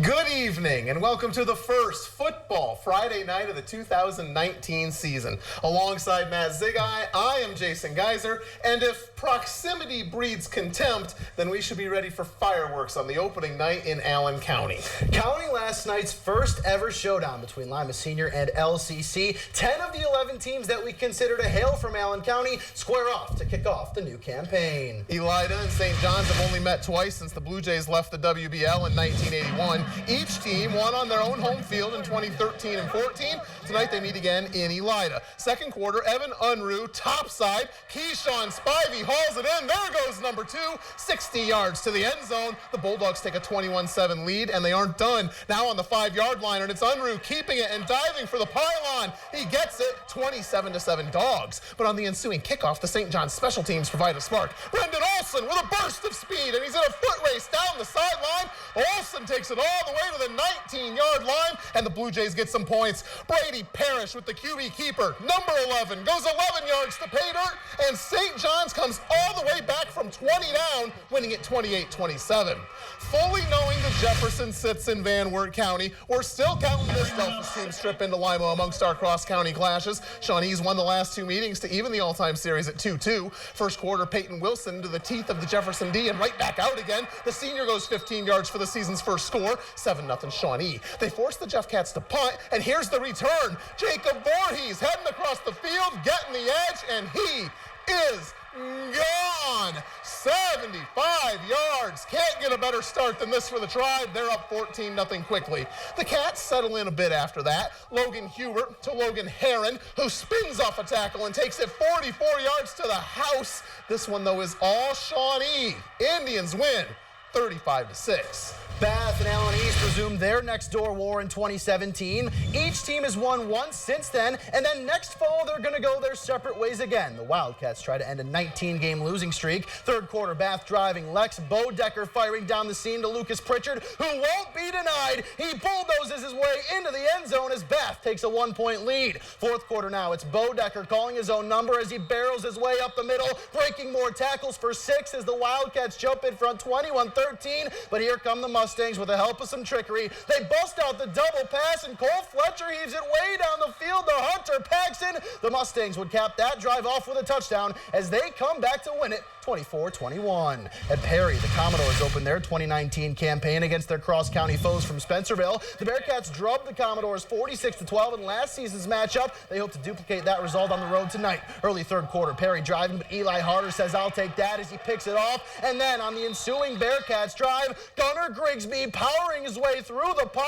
Good evening and welcome to the first football Friday night of the 2019 season. Alongside Matt Zigai, I am Jason Geiser, and if proximity breeds contempt, then we should be ready for fireworks on the opening night in Allen County. Counting last night's first ever showdown between Lima Senior and LCC, 10 of the 11 teams that we consider to hail from Allen County square off to kick off the new campaign. Elida and St. John's have only met twice since the Blue Jays left the WBL in 1981. Each team won on their own home field in 2013 and 14. Tonight they meet again in Elida. Second quarter, Evan Unruh, topside. Keyshawn Spivey hauls it in. There goes number 2, 60 yards to the end zone. The Bulldogs take a 21-7 lead, and they aren't done. Now on the 5-yard line, and it's Unruh keeping it and diving for the pylon. He gets it, 27-7 Dogs. But on the ensuing kickoff, the St. John's special teams provide a spark. Brendan Olson with a burst of speed, and he's in a foot race down the sideline. Olson takes it all the way to the 19-yard line, and the Blue Jays get some points. Brady Parrish with the QB keeper, number 11, goes 11 yards to pay dirt, and St. John's comes all the way back from 20 down, winning it 28-27. Fully knowing that Jefferson sits in Van Wert County, we're still counting this self-esteem trip into Lima amongst our cross-county clashes. Shawnees won the last 2 meetings to even the all-time series at 2-2. First quarter, Peyton Wilson into the teeth of the Jefferson D and right back out again. The senior goes 15 yards for the season's first score, 7-0 Shawnee. They force the Jeff Cats to punt, and here's the return. Jacob Voorhees heading across the field, getting the edge, and he is gone. 75 yards. Can't get a better start than this for the Tribe. They're up 14-0 quickly. The Cats settle in a bit after that. Logan Hubert to Logan Heron, who spins off a tackle and takes it 44 yards to the house. This one, though, is all Shawnee. Indians win 35-6. Bath and Allen East resumed their next-door war in 2017. Each team has won once since then, and then next fall they're going to go their separate ways again. The Wildcats try to end a 19-game losing streak. Third quarter, Bath driving. Lex Bodecker firing down the seam to Lucas Pritchard, who won't be denied. He bulldozes his way into the end zone as Bath takes a 1-point lead. Fourth quarter now, it's Bodecker calling his own number as he barrels his way up the middle, breaking more tackles for 6 as the Wildcats jump in front 21-13. But here come the Mustangs with the help of some trickery. They bust out the double pass, and Cole Fletcher heaves it way down the field to Hunter Paxton. The Mustangs would cap that drive off with a touchdown as they come back to win it 24-21. At Perry, the Commodores opened their 2019 campaign against their cross-county foes from Spencerville. The Bearcats drubbed the Commodores 46-12 in last season's matchup. They hope to duplicate that result on the road tonight. Early third quarter, Perry driving, but Eli Harder says, "I'll take that," as he picks it off. And then on the ensuing Bearcats drive, Gunnar Grigsby powering his way through the pile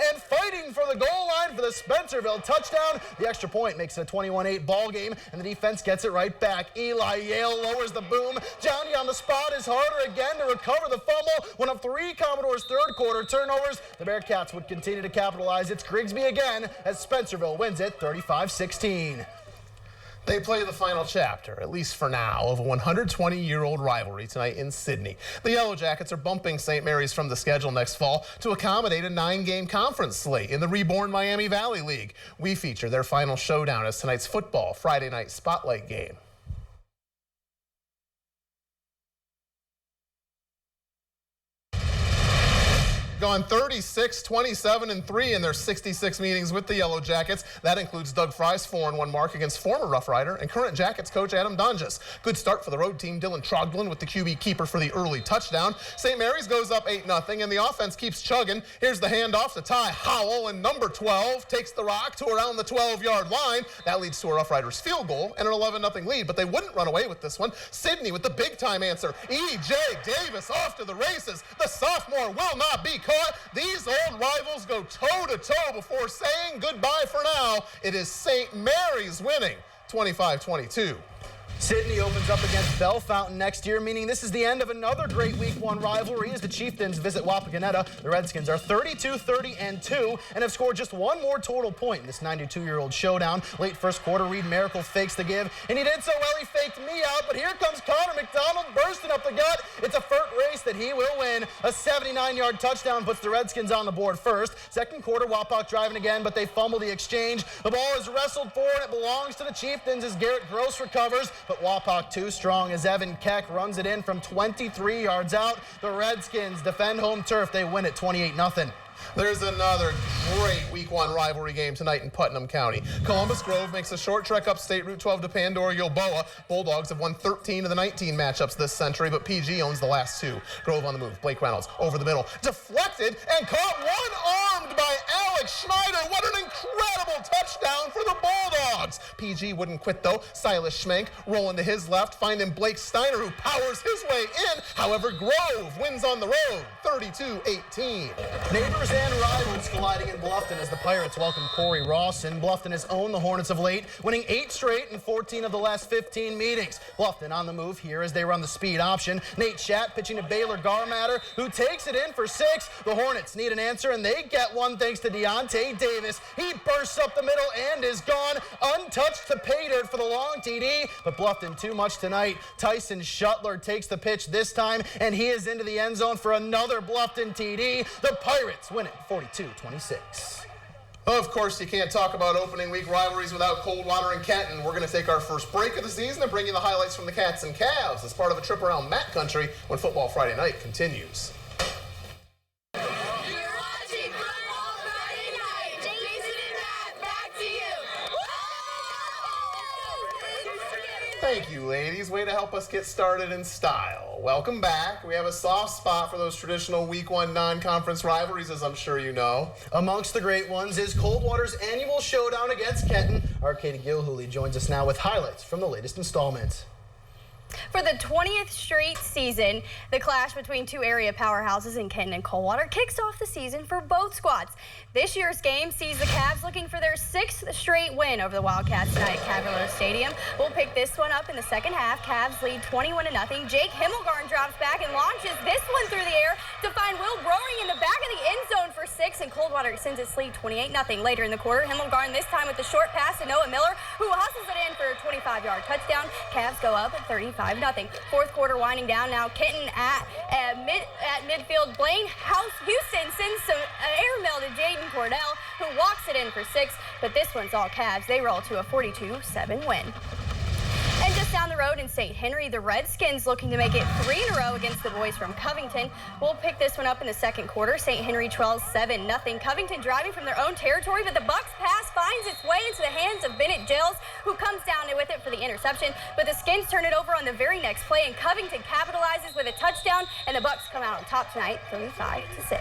and fighting for the goal line for the Spencerville touchdown. The extra point makes it a 21-8 ball game, and the defense gets it right back. Eli Yale lowers the boom. Johnny on the spot is Harder again to recover the fumble. One of 3 Commodores third quarter turnovers. The Bearcats would continue to capitalize. It's Grigsby again as Spencerville wins it 35-16. They play the final chapter, at least for now, of a 120-year-old rivalry tonight in Sydney. The Yellow Jackets are bumping St. Mary's from the schedule next fall to accommodate a 9-game conference slate in the reborn Miami Valley League. We feature their final showdown as tonight's football Friday night spotlight game. Gone 36, 27, and 3 in their 66 meetings with the Yellow Jackets. That includes Doug Fry's 4-1 mark against former Rough Rider and current Jackets coach Adam Donges. Good start for the road team. Dylan Trogdon with the QB keeper for the early touchdown. St. Mary's goes up 8-0, and the offense keeps chugging. Here's the handoff to Ty Howell, and number 12 takes the rock to around the 12-yard line. That leads to a Rough Riders field goal and an 11-0 lead, but they wouldn't run away with this one. Sydney with the big-time answer. E.J. Davis off to the races. The sophomore will not be caught. These old rivals go toe-to-toe before saying goodbye for now. It is St. Mary's winning 25-22. Sydney opens up against Bellefontaine next year, meaning this is the end of another great Week 1 rivalry as the Chieftains visit Wapakoneta. The Redskins are 32-30-2 and have scored just one more total point in this 92-year-old showdown. Late first quarter, Reed Miracle fakes the give, and he did so well he faked me out, but here comes Connor McDonald bursting up the gut. It's a FERT race that he will win. A 79-yard touchdown puts the Redskins on the board first. Second quarter, Wapak driving again, but they fumble the exchange. The ball is wrestled for, and it belongs to the Chieftains as Garrett Gross recovers. But Wapak too strong as Evan Keck runs it in from 23 yards out. The Redskins defend home turf. They win it 28-0. There's another great Week 1 rivalry game tonight in Putnam County. Columbus Grove makes a short trek up State Route 12 to Pandora Gilboa. Bulldogs have won 13 of the 19 matchups this century, but PG owns the last 2. Grove on the move. Blake Reynolds over the middle. Deflected and caught one-armed by Alex Schneider. What an incredible touchdown for the Bulldogs. PG wouldn't quit, though. Silas Schmenk rolling to his left, finding Blake Steiner, who powers his way in. However, Grove wins on the road, 32-18. Neighbors and rivals colliding in Bluffton as the Pirates welcome Corey Rawson. Bluffton has owned the Hornets of late, winning 8 straight in 14 of the last 15 meetings. Bluffton on the move here as they run the speed option. Nate Schatt pitching to Baylor Garmatter, who takes it in for 6. The Hornets need an answer, and they get one thanks to Deontay Davis. He bursts up the middle and is gone, untouched to pay dirt for the long TD, but Bluffton too much tonight. Tyson Shuttler takes the pitch this time, and he is into the end zone for another Bluffton TD. The Pirates win it 42-26. Of course, you can't talk about opening week rivalries without Coldwater and Kenton. We're going to take our first break of the season and bring you the highlights from the Cats and Cavs as part of a trip around Matt Country when Football Friday night continues. Thank you, ladies. Way to help us get started in style. Welcome back. We have a soft spot for those traditional Week 1 non-conference rivalries, as I'm sure you know. Amongst the great ones is Coldwater's annual showdown against Kenton. Our Katie Gilhooly joins us now with highlights from the latest installment. For the 20th straight season, the clash between 2 area powerhouses in Kenton and Coldwater kicks off the season for both squads. This year's game sees the Cavs looking for their 6th straight win over the Wildcats tonight at Cavalier Stadium. We'll pick this one up in the second half. Cavs lead 21-0. Jake Himmelgarn drops back and launches this one through the air to find Will Broering in the back of the end zone for 6, and Coldwater extends its lead 28-0. Later in the quarter, Himmelgarn this time with the short pass to Noah Miller, who hustles it in for a 25-yard touchdown. Cavs go up at 35-0. Fourth quarter winding down now. Kenton at midfield. Blaine Houston sends some air mail to Jaden Cordell, who walks it in for 6. But this one's all Cavs. They roll to a 42-7 win. And just down the road in St. Henry, the Redskins looking to make it 3 in a row against the boys from Covington. We'll pick this one up in the second quarter. St. Henry trails 7-0. Covington driving from their own territory, but the Bucks pass finds its way into the hands of Bennett Gills, who comes down with it for the interception. But the Skins turn it over on the very next play, and Covington capitalizes with a touchdown, and the Bucks come out on top tonight, 35-6.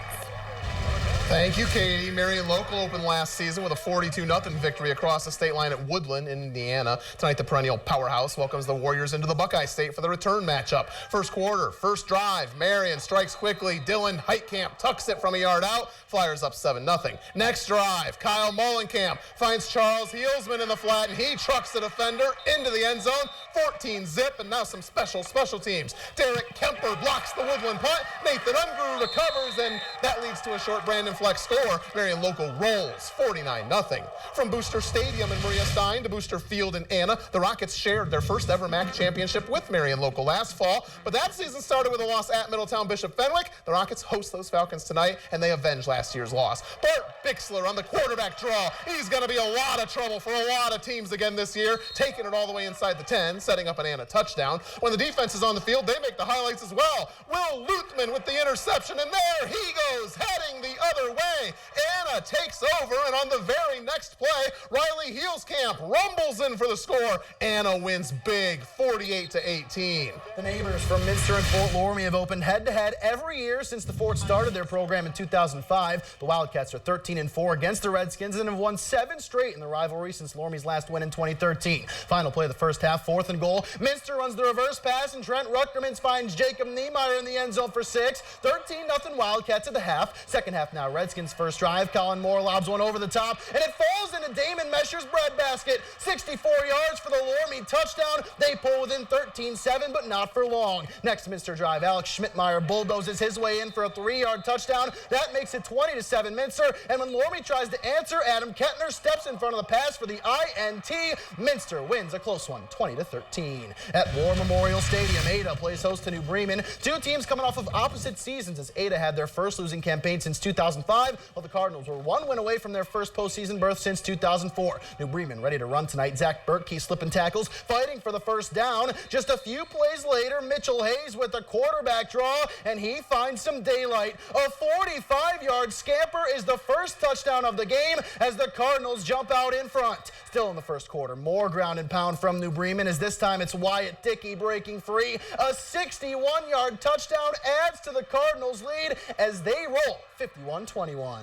Thank you, Katie. Marion Local opened last season with a 42-0 victory across the state line at Woodland in Indiana. Tonight, the perennial powerhouse welcomes the Warriors into the Buckeye State for the return matchup. First quarter, first drive. Marion strikes quickly. Dylan Heitkamp tucks it from a yard out. Flyers up 7-0. Next drive, Kyle Mullenkamp finds Charles Heelsman in the flat, and he trucks the defender into the end zone. 14-zip, and now some special teams. Derek Kemper blocks the Woodland punt. Nathan Ungrew recovers, and that leads to a short Brandon Flex score. Marion Local rolls 49-0. From Booster Stadium in Maria Stein to Booster Field in Anna, the Rockets shared their first ever MAC championship with Marion Local last fall, but that season started with a loss at Middletown Bishop Fenwick. The Rockets host those Falcons tonight, and they avenge last year's loss. Bart Bixler on the quarterback draw. He's going to be a lot of trouble for a lot of teams again this year, taking it all the way inside the 10, setting up an Anna touchdown. When the defense is on the field, they make the highlights as well. Will Luthman with the interception, and there he goes, heading the other way. Anna takes over, and on the very next play, Riley Heelskamp rumbles in for the score. Anna wins big, 48-18. The neighbors from Minster and Fort Loramie have opened head-to-head every year since the Fort started their program in 2005. The Wildcats are 13-4 against the Redskins and have won 7 straight in the rivalry since Loramie's last win in 2013. Final play of the first half, 4th and goal. Minster runs the reverse pass, and Trent Ruckermans finds Jacob Niemeyer in the end zone for 6. 13-0 Wildcats at the half. Second half now, Redskins first drive. Colin Moore lobs one over the top, and it falls into Damon Mesher's breadbasket. 64 yards for the Loramie touchdown. They pull within 13-7, but not for long. Next Minster drive, Alex Schmidtmeyer bulldozes his way in for a 3-yard touchdown. That makes it 20-7 Minster, and when Loramie tries to answer, Adam Kettner steps in front of the pass for the INT. Minster wins a close one, 20-13. At War Memorial Stadium, Ada plays host to New Bremen. Two teams coming off of opposite seasons, as Ada had their first losing campaign since 2005, while the Cardinals were 1 win away from their first postseason berth since 2000. 2004. New Bremen ready to run tonight. Zach Berkey slipping tackles, fighting for the first down. Just a few plays later, Mitchell Hayes with a quarterback draw, and he finds some daylight. A 45-yard scamper is the first touchdown of the game as the Cardinals jump out in front. Still in the first quarter, more ground and pound from New Bremen as this time it's Wyatt Dickey breaking free. A 61-yard touchdown adds to the Cardinals' lead as they roll 51-21.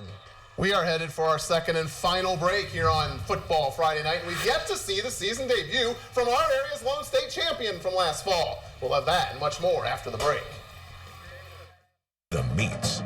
We are headed for our second and final break here on Football Friday Night. We've yet to see the season debut from our area's Lone State champion from last fall. We'll have that and much more after the break. The meats.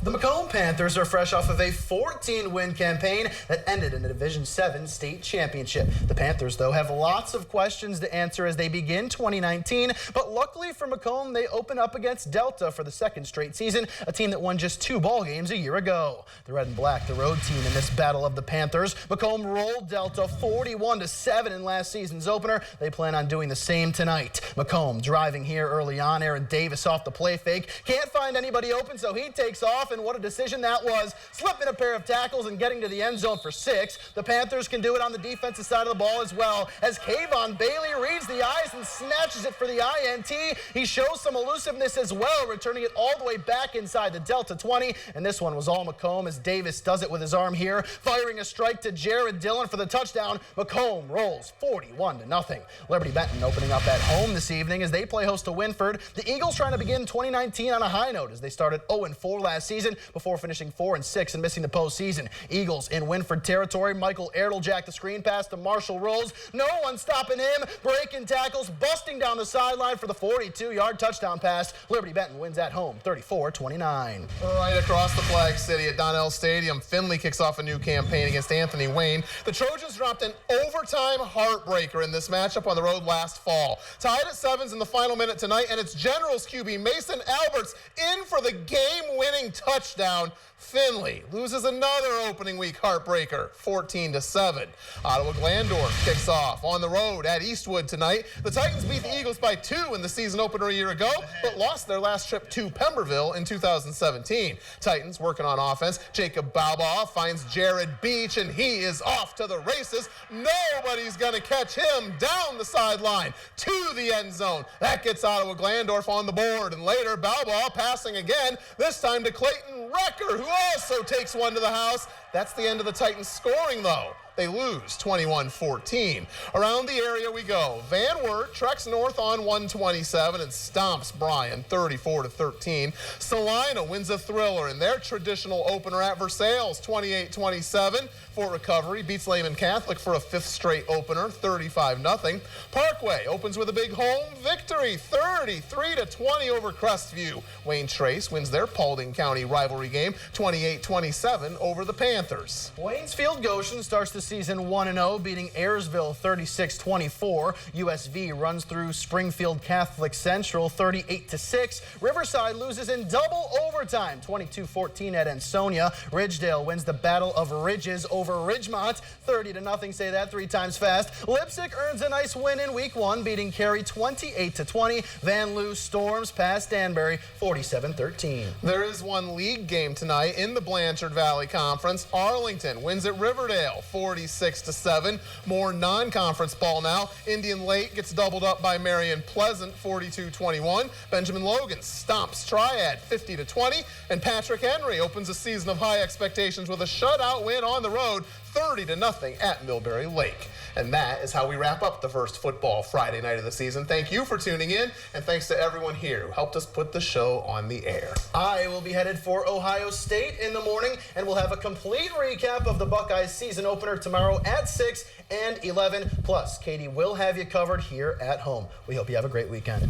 The Macomb Panthers are fresh off of a 14-win campaign that ended in a Division 7 state championship. The Panthers, though, have lots of questions to answer as they begin 2019, but luckily for Macomb, they open up against Delta for the second straight season, a team that won just 2 ball games a year ago. The Red and Black, the road team in this battle of the Panthers. Macomb rolled Delta 41-7 in last season's opener. They plan on doing the same tonight. Macomb driving here early on. Aaron Davis off the play fake. Can't find anybody open, so he takes off. And what a decision that was, slipping a pair of tackles and getting to the end zone for 6. The Panthers can do it on the defensive side of the ball as well, as Kayvon Bailey reads the eyes and snatches it for the INT. He shows some elusiveness as well, returning it all the way back inside the Delta 20, and this one was all Macomb as Davis does it with his arm here, firing a strike to Jared Dillon for the touchdown. Macomb rolls 41-0. Liberty Benton opening up at home this evening as they play host to Winford. The Eagles trying to begin 2019 on a high note as they started 0-4 last season before finishing 4-6 and missing the postseason. Eagles in Winford territory. Michael Erdeljack the screen pass to Marshall Rolls. No one stopping him. Breaking tackles, busting down the sideline for the 42-yard touchdown pass. Liberty Benton wins at home 34-29. Right across the Flag City at Donnell Stadium, Findlay kicks off a new campaign against Anthony Wayne. The Trojans dropped an overtime heartbreaker in this matchup on the road last fall. Tied at 7s in the final minute tonight, and it's Generals QB Mason Alberts in for the game-winning touchdown. Finley loses another opening week heartbreaker, 14-7. Ottawa Glandorf kicks off on the road at Eastwood tonight. The Titans beat the Eagles by 2 in the season opener a year ago, but lost their last trip to Pemberville in 2017. Titans working on offense. Jacob Balbaugh finds Jared Beach, and he is off to the races. Nobody's going to catch him down the sideline to the end zone. That gets Ottawa Glandorf on the board, and later Balbaugh passing again, this time to Clayton Recker, who also takes one to the house. That's the end of the Titans scoring, though. They lose 21-14. Around the area we go. Van Wert treks north on 127 and stomps Bryan 34-13. Salina wins a thriller in their traditional opener at Versailles 28-27. Fort Recovery beats Lehman Catholic for a 5th straight opener 35-0. Parkway opens with a big home victory 33-20 over Crestview. Wayne Trace wins their Paulding County rivalry game 28-27 over the Panthers. Waynesfield Goshen starts the season 1-0, beating Ayersville 36-24. USV runs through Springfield Catholic Central 38-6. Riverside loses in double overtime 22-14 at Ansonia. Ridgedale wins the Battle of Ridges over Ridgemont 30-0. Say that 3 times fast. Lipsick earns a nice win in week 1, beating Cary 28-20. Van Loo storms past Danbury 47-13. There is one league game tonight in the Blanchard Valley Conference. Arlington wins at Riverdale 46-7. More non-conference ball now. Indian Lake gets doubled up by Marion Pleasant 42-21. Benjamin Logan stomps Triad 50-20. And Patrick Henry opens a season of high expectations with a shutout win on the road 30-0 at Millbury Lake. And that is how we wrap up the first Football Friday night of the season. Thank you for tuning in, and thanks to everyone here who helped us put the show on the air. I will be headed for Ohio State in the morning, and we'll have a complete recap of the Buckeyes season opener tomorrow at 6 and 11. Plus, Katie will have you covered here at home. We hope you have a great weekend.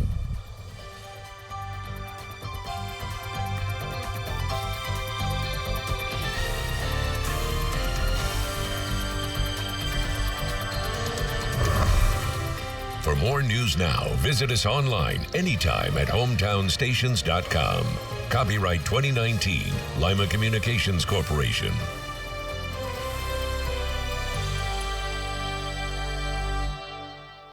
For more news now, visit us online anytime at hometownstations.com. Copyright 2019, Lima Communications Corporation.